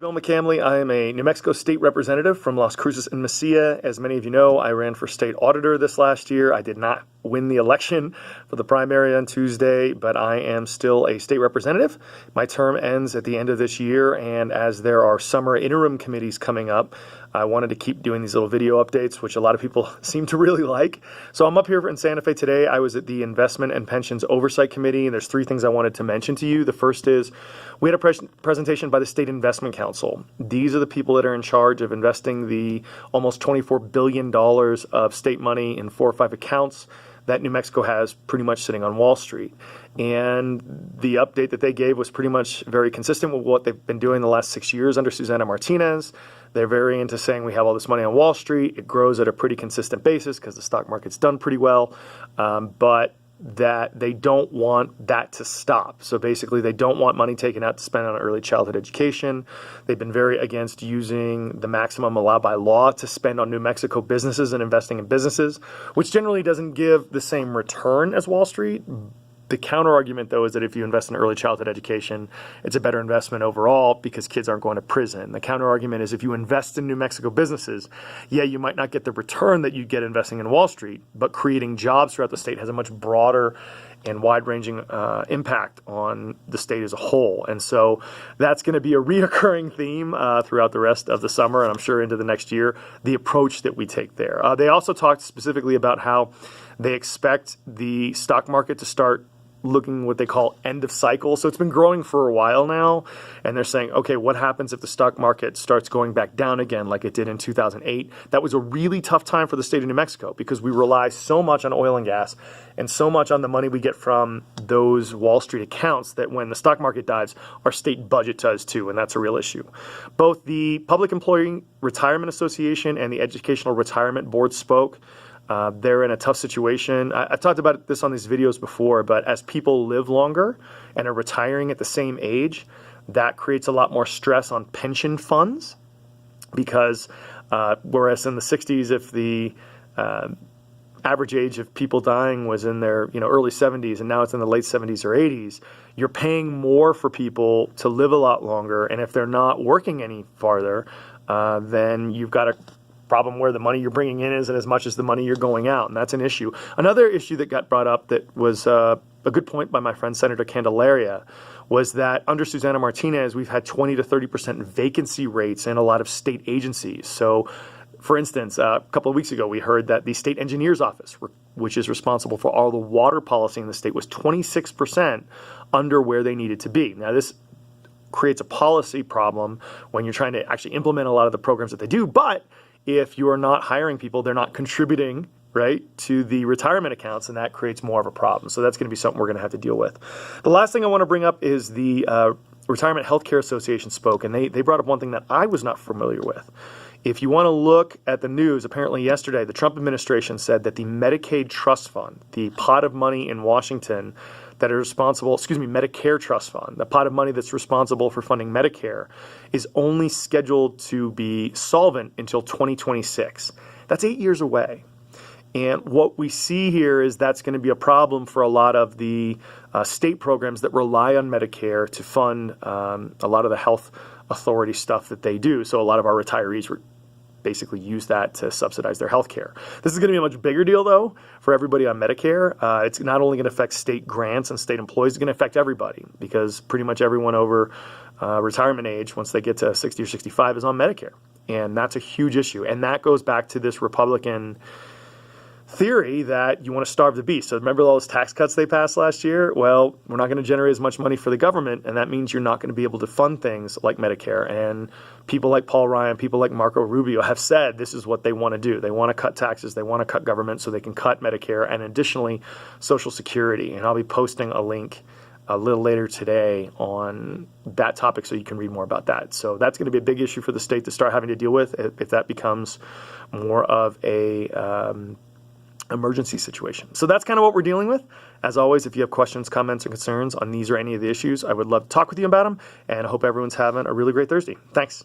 Bill McCamley. I am a New Mexico state representative from Las Cruces and Mesilla. As many of you know, I ran for state auditor this last year. I did not win the election for the primary on Tuesday, but I am still a state representative. My term ends at the end of this year, and as there are summer interim committees coming up, I wanted to keep doing these little video updates, which a lot of people seem to really like. So I'm up here in Santa Fe today. I was at the Investment and Pensions Oversight Committee, and there's three things I wanted to mention to you. The first is we had a presentation by the State Investment Council. These are the people that are in charge of investing the almost $24 billion of state money in 4 or 5 accounts that New Mexico has pretty much sitting on Wall Street. And the update that they gave was pretty much very consistent with what they've been doing the last 6 years under Susana Martinez. They're very into saying we have all this money on Wall Street. It grows at a pretty consistent basis because the stock market's done pretty well, but that they don't want that to stop. So basically, they don't want money taken out to spend on early childhood education. They've been very against using the maximum allowed by law to spend on New Mexico businesses and investing in businesses, which generally doesn't give the same return as Wall Street. The counter argument, though, is that if you invest in early childhood education, it's a better investment overall because kids aren't going to prison. The counter argument is if you invest in New Mexico businesses, yeah, you might not get the return that you get investing in Wall Street, but creating jobs throughout the state has a much broader and wide-ranging impact on the state as a whole. And so that's going to be a reoccurring theme throughout the rest of the summer, and I'm sure into the next year, the approach that we take there. They also talked specifically about how they expect the stock market to start looking what they call end of cycle. So it's been growing for a while now, and they're saying, okay, what happens if the stock market starts going back down again like it did in 2008? That was a really tough time for the state of New Mexico because we rely so much on oil and gas and so much on the money we get from those Wall Street accounts that when the stock market dives, our state budget does too, and that's a real issue. Both the Public Employee Retirement Association and the Educational Retirement Board spoke. They're in a tough situation. I've talked about this on these videos before, but as people live longer and are retiring at the same age, that creates a lot more stress on pension funds because whereas in the 60s, if the average age of people dying was in their early 70s and now it's in the late 70s or 80s, you're paying more for people to live a lot longer. And if they're not working any farther, then you've got a problem where the money you're bringing in isn't as much as the money you're going out, and that's an issue. Another issue that got brought up that was a good point by my friend Senator Candelaria was that under Susana Martinez, we've had 20 to 30% vacancy rates in a lot of state agencies. So, for instance, a couple of weeks ago, we heard that the state engineer's office, which is responsible for all the water policy in the state, was 26% under where they needed to be. Now, this creates a policy problem when you're trying to actually implement a lot of the programs that they do, but if you are not hiring people, they're not contributing, right, to the retirement accounts, and that creates more of a problem. So that's going to be something we're going to have to deal with. The last thing I want to bring up is the Retirement Healthcare Association spoke, and they brought up one thing that I was not familiar with. If you want to look at the news, apparently yesterday, the Trump administration said that the Medicaid Trust Fund, the pot of money in Washington that are responsible, Medicare Trust Fund, the pot of money that's responsible for funding Medicare, is only scheduled to be solvent until 2026. That's 8 years away. And what we see here is that's going to be a problem for a lot of the state programs that rely on Medicare to fund a lot of the health authority stuff that they do. So a lot of our retirees basically use that to subsidize their health care. This is going to be a much bigger deal, though, for everybody on Medicare. It's not only going to affect state grants and state employees, it's going to affect everybody because pretty much everyone over retirement age, once they get to 60 or 65, is on Medicare. And that's a huge issue. And that goes back to this Republican theory that you want to starve the beast. So remember all those tax cuts they passed last year? Well, we're not going to generate as much money for the government, and that means you're not going to be able to fund things like Medicare. And people like Paul Ryan, people like Marco Rubio have said this is what they want to do. They want to cut taxes, they want to cut government so they can cut Medicare and additionally Social Security. And I'll be posting a link a little later today on that topic so you can read more about that. So that's going to be a big issue for the state to start having to deal with if that becomes more of a emergency situation. So that's kind of what we're dealing with. As always, if you have questions, comments, or concerns on these or any of the issues, I would love to talk with you about them, and I hope everyone's having a really great Thursday. Thanks.